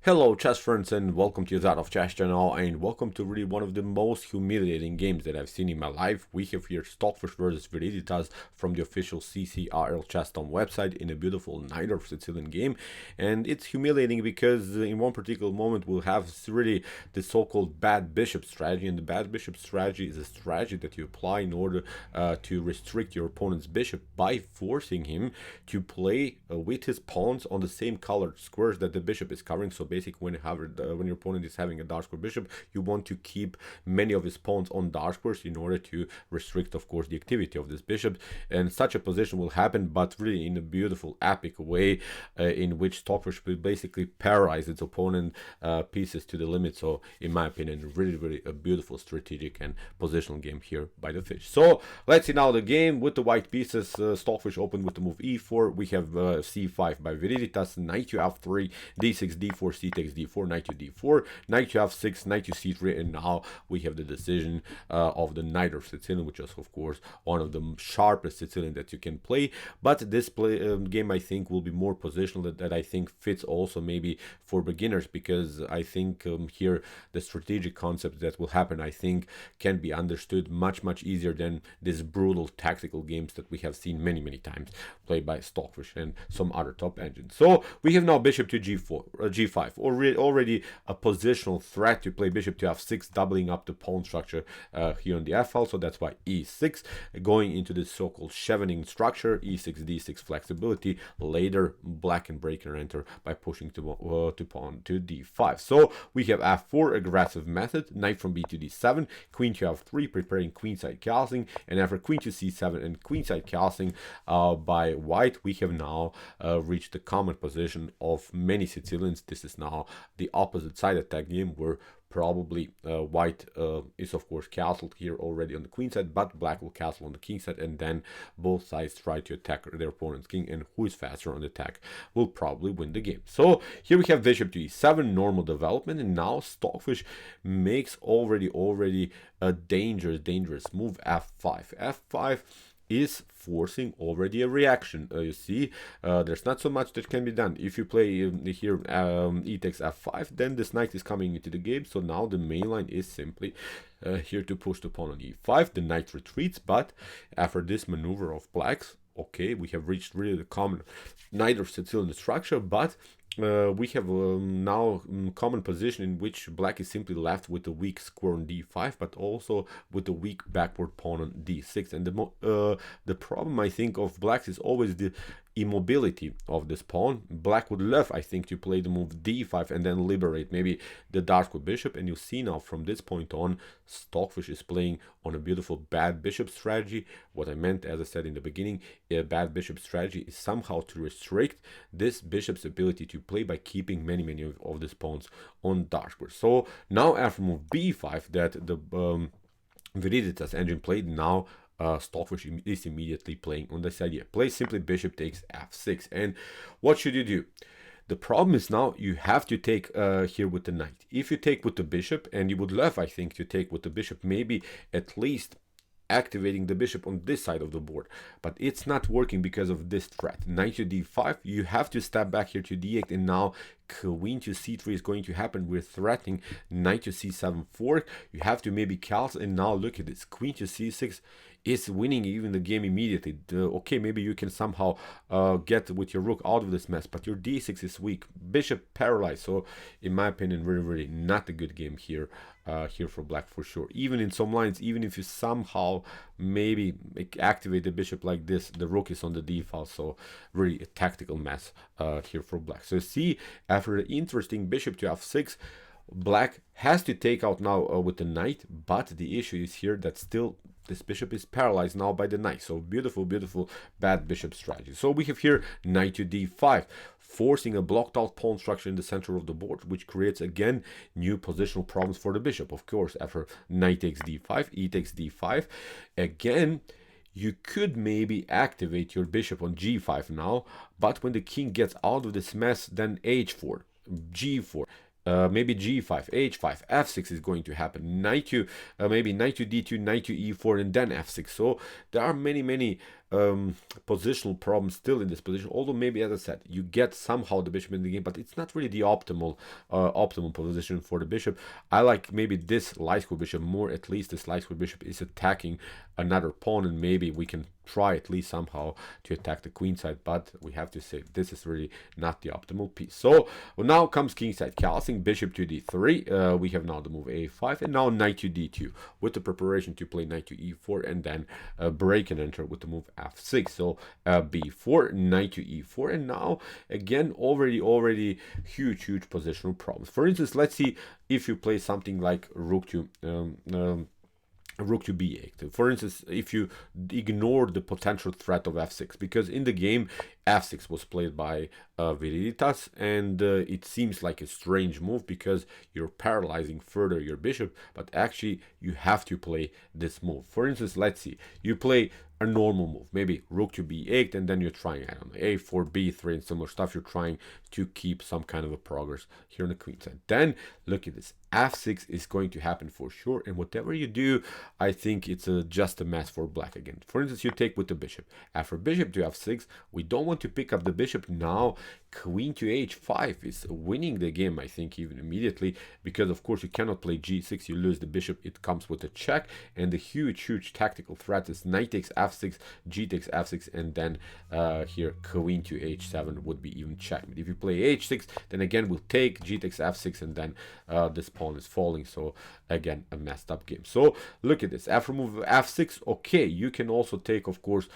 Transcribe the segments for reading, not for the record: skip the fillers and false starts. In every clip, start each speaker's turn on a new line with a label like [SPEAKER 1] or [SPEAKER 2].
[SPEAKER 1] Hello chess friends and welcome to that of Chess channel and welcome to really one of the most humiliating games that I've seen in my life. We have here Stockfish versus Viridithas from the official CCRL chess.com website in a beautiful Najdorf Sicilian game, and it's humiliating because in one particular moment we'll have really the so-called bad bishop strategy, and the bad bishop strategy is a strategy that you apply in order to restrict your opponent's bishop by forcing him to play with his pawns on the same colored squares that the bishop is covering. So basically when your opponent is having a dark square bishop, you want to keep many of his pawns on dark squares in order to restrict, of course, the activity of this bishop. And such a position will happen, but really in a beautiful, epic way, in which Stockfish will basically paralyze its opponent pieces to the limit. So in my opinion, really a beautiful strategic and positional game here by the fish. So let's see now the game with the white pieces. Stockfish opened with the move e4. We have c5 by Viridithas, knight to f3, d6, d4, c takes d4, knight to d4, knight to f6, knight to c3, and now we have the decision of the Najdorf Sicilian, which is of course one of the sharpest Sicilian that you can play. But this game I think will be more positional, that I think fits also maybe for beginners, because I think here the strategic concepts that will happen I think can be understood much easier than these brutal tactical games that we have seen many times played by Stockfish and some other top engines. So we have now bishop to g4, g5, already a positional threat to play bishop to f6, doubling up the pawn structure here on the f file. So that's why e6, going into this so-called chevening structure, e6, d6 flexibility. Later black can break and enter by pushing to pawn to d5. So we have f4, aggressive method, knight from b to d7, queen to f3, preparing queenside castling, and after queen to c7 and queenside castling by white, we have now reached the common position of many Sicilians. This is now the opposite side attack game, where probably white is of course castled here already on the queen side, but black will castle on the king side, and then both sides try to attack their opponent's king, and who is faster on the attack will probably win the game. So here we have bishop to e7, normal development, and now Stockfish makes already a dangerous move, f5. f5 is forcing already a reaction. You see, there's not so much that can be done. If you play here e takes f5, then this knight is coming into the game. So now the main line is simply here to push the pawn on e5. The knight retreats, but after this maneuver of black's, okay, we have reached really the common Najdorf Sicilian structure, but we have now common position in which black is simply left with a weak square on d5, but also with a weak backward pawn on d6. And the problem I think of blacks is always the immobility of this pawn. Black would love, I think, to play the move d5 and then liberate maybe the dark square bishop. And you see now from this point on, Stockfish is playing on a beautiful bad bishop strategy. What I meant, as I said in the beginning, a bad bishop strategy is somehow to restrict this bishop's ability to play by keeping many of these pawns on dark square. So now after move b5 that the Viridithas engine played, now Stockfish is immediately playing on this idea. Play simply bishop takes f6. And what should you do? The problem is now you have to take here with the knight. If you take with the bishop, and you would love, I think, to take with the bishop, maybe at least activating the bishop on this side of the board, but it's not working because of this threat. Knight to d5, you have to step back here to d8, and now queen to c3 is going to happen. We're threatening knight to c7 fork. You have to maybe castle, and now look at this, queen to c6 is winning even the game immediately. Okay, maybe you can somehow get with your rook out of this mess, but your d6 is weak, bishop paralyzed. So in my opinion, really not a good game here here for black for sure. Even in some lines, even if you somehow maybe activate the bishop like this, the rook is on the d file. So really a tactical mess here for black. So see, after the interesting bishop to f6, black has to take out now with the knight, but the issue is here that still this bishop is paralyzed now by the knight. So beautiful bad bishop strategy. So we have here knight to d5, forcing a blocked out pawn structure in the center of the board, which creates again new positional problems for the bishop. Of course, after knight takes d5, e takes d5, again you could maybe activate your bishop on g5 now, but when the king gets out of this mess, then h4, g4, maybe g5, h5, f6 is going to happen. Knight to maybe knight to d2, knight to e4, and then f6. So there are many positional problem still in this position, although maybe, as I said, you get somehow the bishop in the game, but it's not really the optimal position for the bishop. I like maybe this light square bishop more. At least this light square bishop is attacking another pawn, and maybe we can try at least somehow to attack the queen side, but we have to say this is really not the optimal piece. So well, now comes king side castling, bishop to d3. We have now the move a5, and now knight to d2 with the preparation to play knight to e4, and then break and enter with the move f6. So b4, knight to e4, and now again already huge positional problems. For instance, let's see if you play something like rook to b8. For instance, if you ignore the potential threat of f6, because in the game f6 was played by Viridithas, and it seems like a strange move because you're paralyzing further your bishop, but actually you have to play this move. For instance, let's see, you play a normal move, maybe rook to b8, and then you're trying, I don't know, a4, b3, and similar stuff. You're trying to keep some kind of a progress here on the queen side. Then look at this, f6 is going to happen for sure, and whatever you do, I think it's just a mess for black again. For instance, you take with the bishop. After bishop to f6, we don't want to pick up the bishop. Now queen to h5 is winning the game, I think, even immediately, because of course you cannot play g6, you lose the bishop, it comes with a check, and the huge tactical threat is knight takes f6, g takes f6, and then here queen to h7 would be even checkmate. If you play h6, then again we'll take g takes f6, and then this pawn is falling. So again, a messed up game. So look at this, after move f6, okay, you can also take, of course,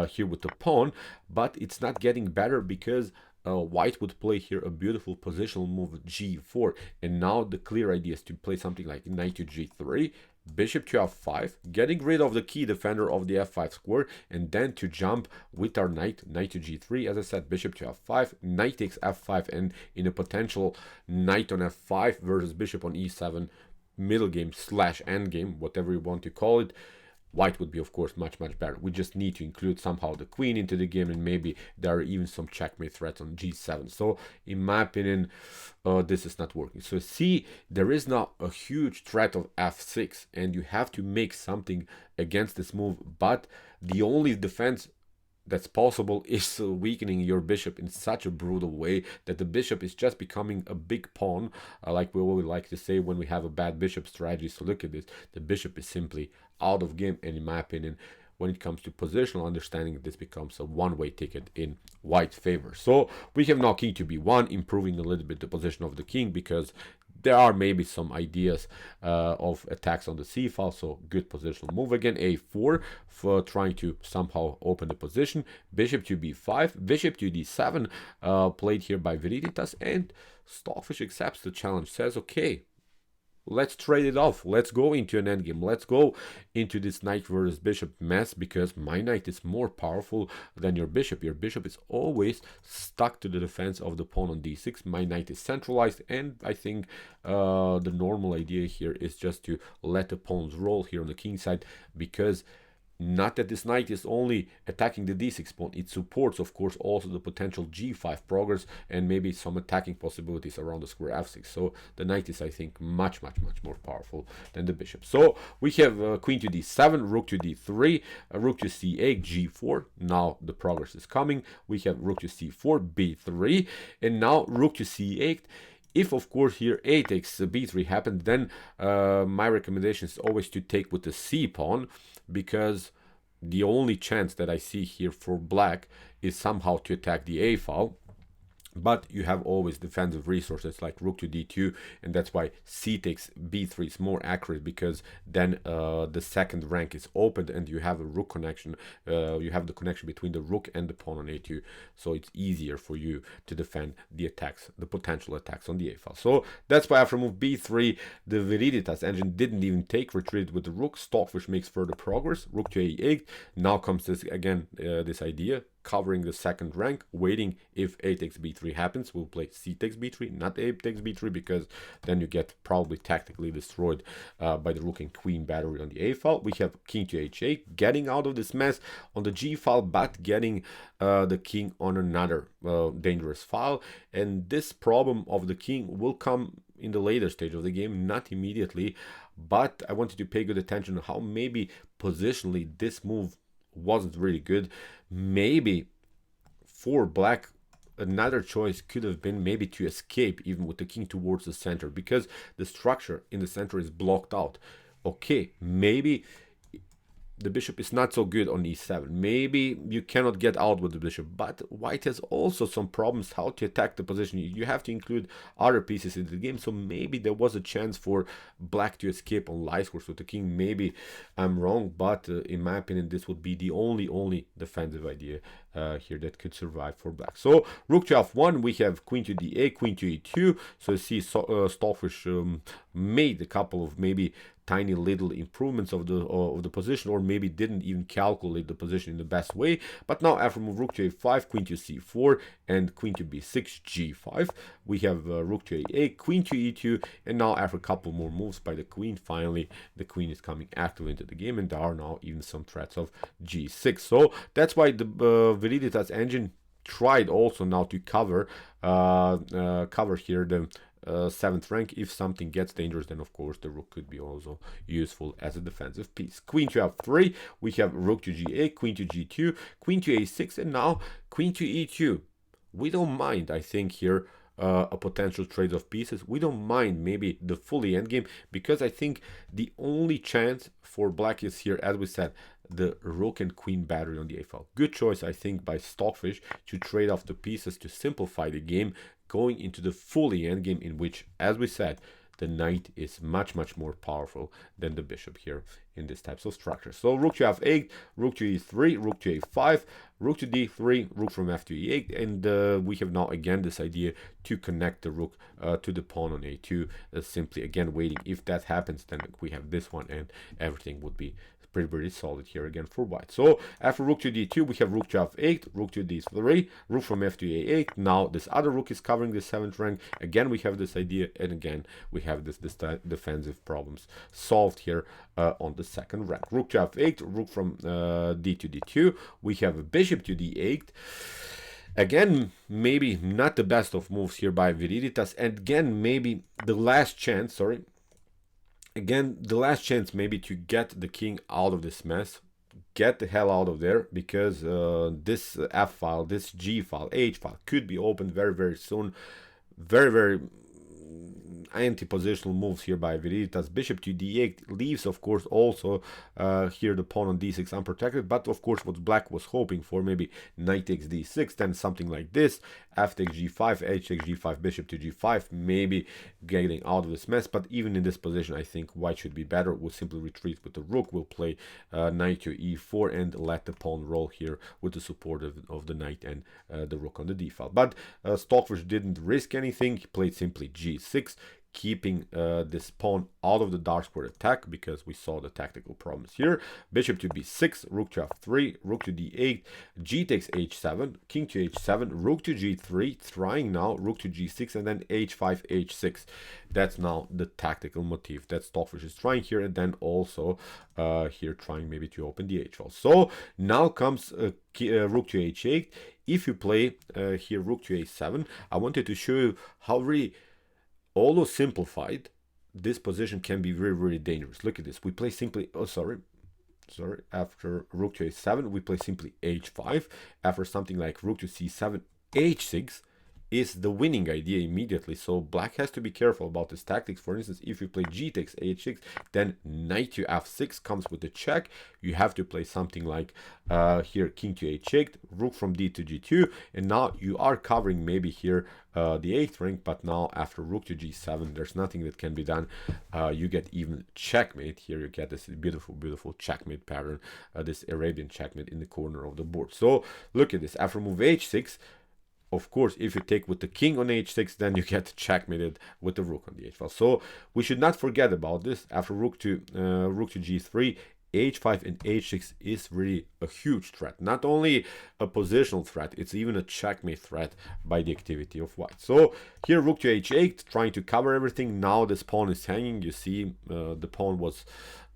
[SPEAKER 1] here with the pawn, but it's not getting better because white would play here a beautiful positional move g4, and now the clear idea is to play something like knight to g3, bishop to f5, getting rid of the key defender of the f5 square, and then to jump with our knight to g3. As I said, bishop to f5, knight takes f5, and in a potential knight on f5 versus bishop on e7 middle game slash end game, whatever you want to call it, white would be, of course, much better. We just need to include somehow the queen into the game, and maybe there are even some checkmate threats on g7. So in my opinion, this is not working. So see, there is now a huge threat of f6, and you have to make something against this move, but the only defense that's possible is weakening your bishop in such a brutal way that the bishop is just becoming a big pawn, like we always like to say when we have a bad bishop strategy. So look at this, the bishop is simply out of game, and in my opinion, when it comes to positional understanding, this becomes a one-way ticket in white's favor. So we have now king to b1, improving a little bit the position of the king, because there are maybe some ideas of attacks on the c file. So good positional move again, a4 for trying to somehow open the position, bishop to b5, bishop to d7, played here by Viridithas, and Stockfish accepts the challenge, says okay, let's trade it off. Let's go into an endgame. Let's go into this knight versus bishop mess, because my knight is more powerful than your bishop. Your bishop is always stuck to the defense of the pawn on d6. My knight is centralized, and I think the normal idea here is just to let the pawns roll here on the king side, because not that this knight is only attacking the d6 pawn, it supports, of course, also the potential g5 progress and maybe some attacking possibilities around the square f6. So the knight is, I think, much more powerful than the bishop. So we have queen to d7, rook to d3, rook to c8, g4. Now the progress is coming. We have rook to c4, b3, and now rook to c8. If, of course, here a takes b3 happens, then my recommendation is always to take with the c pawn, because the only chance that I see here for black is somehow to attack the a file. But you have always defensive resources like rook to d2, and that's why c takes b3 is more accurate, because then the second rank is opened and you have a rook connection. You have the connection between the rook and the pawn on a2, so it's easier for you to defend the attacks, the potential attacks on the a file. So that's why after move b3, the Viridithas engine didn't even take retreat with the rook. Stockfish makes further progress, rook to a8. Now comes this again, this idea, covering the second rank, waiting if a takes b3 happens. We'll play c takes b3, not a takes b3, because then you get probably tactically destroyed by the rook and queen battery on the a file. We have king to h8, getting out of this mess on the g file, but getting the king on another dangerous file. And this problem of the king will come in the later stage of the game, not immediately. But I wanted to pay good attention to how maybe positionally this move wasn't really good. Maybe for black, another choice could have been maybe to escape even with the king towards the center, because the structure in the center is blocked out. Okay, maybe the bishop is not so good on e7. Maybe you cannot get out with the bishop, but white has also some problems how to attack the position. You have to include other pieces into the game, so maybe there was a chance for black to escape on light squares with the king. Maybe I'm wrong, but in my opinion, this would be the only defensive idea here that could survive for black. So rook to f1, we have queen to d8, queen to e2. So you see Stockfish made a couple of maybe tiny little improvements of the position, or maybe didn't even calculate the position in the best way. But now after move rook to a5, queen to c4, and queen to b6, g5, we have rook to a8, queen to e2, and now after a couple more moves by the queen, finally the queen is coming active into the game, and there are now even some threats of g6. So that's why the Viridithas engine tried also now to cover here the 7th rank. If something gets dangerous, then of course the rook could be also useful as a defensive piece. Queen to f3, we have rook to g8, queen to g2, queen to a6, and now queen to e2. We don't mind, I think, here a potential trade of pieces. We don't mind maybe the fully endgame, because I think the only chance for black is here, as we said, the rook and queen battery on the a file. Good choice, I think, by Stockfish to trade off the pieces to simplify the game, going into the fully endgame, in which, as we said, the knight is much more powerful than the bishop here in this types of structure. So rook to f8, rook to e3, rook to a5, rook to d3, rook from f to e8, and we have now again this idea to connect the rook to the pawn on a2, simply again waiting. If that happens, then we have this one, and everything would be pretty solid here again for white. So after rook to d2, we have rook to f8, rook to d3, rook from f to a8. Now this other rook is covering the 7th rank. Again, we have this idea, and again we have this defensive problems solved here on the 2nd rank. Rook to f8, rook from d to d2. We have a bishop to d8. Again, maybe not the best of moves here by Viridithas, and again maybe the last chance, Again, the last chance maybe to get the king out of this mess, get the hell out of there, because this f file, this g file, h file could be opened very soon. Very anti-positional moves here by Viridithas. Bishop to d8 leaves, of course, also here the pawn on d6 unprotected, but of course what black was hoping for, maybe knight takes d6, then something like this, f takes g5, h takes g5, bishop to g5, maybe getting out of this mess. But even in this position, I think white should be better, will simply retreat with the rook, will play knight to e4, and let the pawn roll here with the support of the knight and the rook on the d file. But Stockfish didn't risk anything, he played simply g6, keeping this pawn out of the dark square attack, because we saw the tactical problems here. Bishop to b6, rook to f3, rook to d8, g takes h7, king to h7, rook to g3, trying now rook to g6, and then h5, h6. That's now the tactical motif that Stockfish is trying here, and then also here trying maybe to open the h file. So now comes rook to h8. If you play here rook to a7, I wanted to show you how really, although simplified, this position can be very dangerous. Look at this. We play simply, after rook to a7, we play simply h5. After something like rook to c7, h6 is the winning idea immediately. So black has to be careful about this tactics. For instance, if you play g takes h6, then knight to f6 comes with the check. You have to play something like here king to h8, rook from d to g2, and now you are covering maybe here the 8th rank. But now after rook to g7, there's nothing that can be done. You get even checkmate here. You get this beautiful checkmate pattern, this Arabian checkmate in the corner of the board. So look at this. After move h6, of course, if you take with the king on h6, then you get checkmated with the rook on the h file. So we should not forget about this. After rook to g3, h5 and h6 is really a huge threat. Not only a positional threat, it's even a checkmate threat by the activity of white. So here rook to h8, trying to cover everything. Now this pawn is hanging. You see the pawn was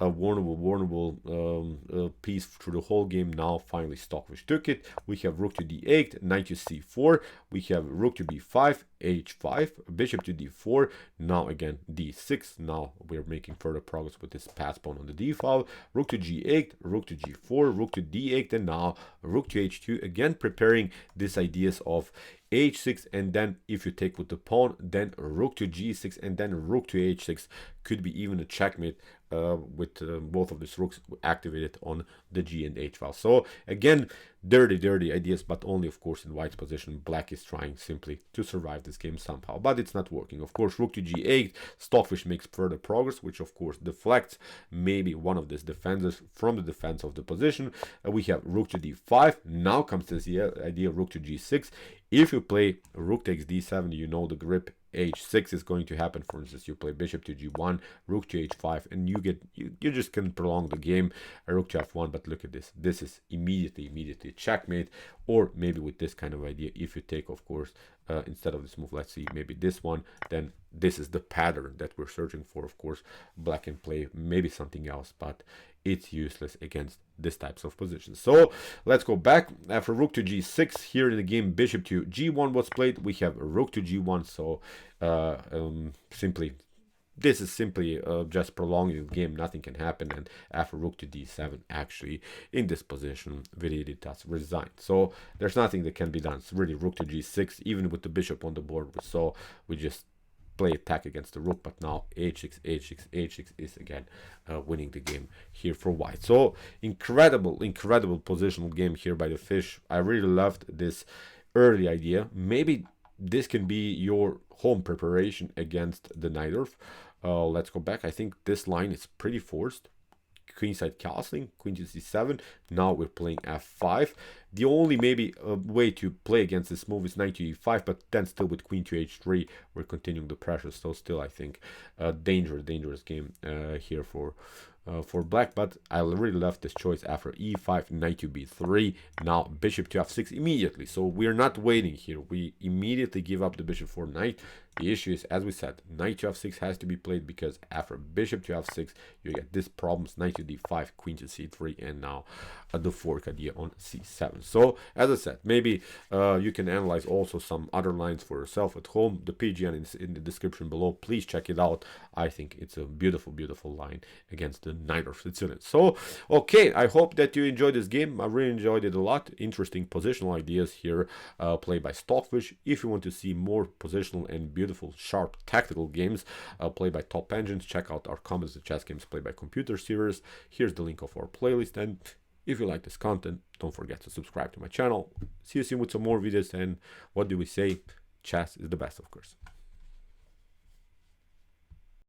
[SPEAKER 1] a vulnerable piece through the whole game. Now finally Stockfish took it. We have rook to d8, knight to c4. We have rook to b5, h5, bishop to d4. Now again d6. Now we're making further progress with this pass pawn on the d file. Rook to g8, rook to g4, rook to d8, and now rook to h2. Again preparing these ideas of h6, and then if you take with the pawn, then rook to g6, and then rook to h6. Could be even a checkmate with both of these rooks activated on the g and h file. So again, dirty ideas, but only of course in white's position. Black is trying simply to survive this game somehow, but it's not working. Of course, rook to g8, Stockfish makes further progress, which of course deflects maybe one of these defenses from the defense of the position. We have rook to d5. Now comes this idea of rook to g6. If you play rook takes d7, you know the grip h6 is going to happen. For instance, you play bishop to g1, rook to h5, and you just can prolong the game. Rook to f1, but look at this. This is immediately checkmate. Or maybe with this kind of idea, if you take, of course, instead of this move, let's see, maybe this one, then this is the pattern that we're searching for. Of course, black can play maybe something else, but it's useless against this types of positions. So let's go back. After rook to g6, here in the game bishop to g1 was played. We have rook to g1. So this is simply just prolonging the game. Nothing can happen. And after rook to d7, actually in this position, Viridithas resigned. So there's nothing that can be done. It's really rook to g6, even with the bishop on the board. So we just play attack against the rook, but now h6 is again winning the game here for white. So incredible positional game here by the fish. I really loved this early idea. Maybe this can be your home preparation against the Najdorf. Let's go back. I think this line is pretty forced. Queenside castling, queen to c7. Now we're playing f5. The only maybe way to play against this move is knight to e5, but then still with queen to h3, we're continuing the pressure. So still, I think, dangerous game here for black. But I really love this choice after e5, knight to b3. Now bishop to f6 immediately. So we're not waiting here. We immediately give up the bishop for knight. The issue is, as we said, knight to f6 has to be played, because after bishop to f6, you get this problems, knight to d5, queen to c3, and now the fork idea on c7. So, as I said, maybe you can analyze also some other lines for yourself at home. The PGN is in the description below. Please check it out. I think it's a beautiful line against the Najdorf Sicilian. So, okay, I hope that you enjoyed this game. I really enjoyed it a lot. Interesting positional ideas here played by Stockfish. If you want to see more positional and beautiful, sharp, tactical games played by top engines, check out our Commons the Chess Games Played by Computer series. Here's the link of our playlist, and if you like this content, don't forget to subscribe to my channel. See you soon with some more videos, and what do we say? Chess is the best, of course.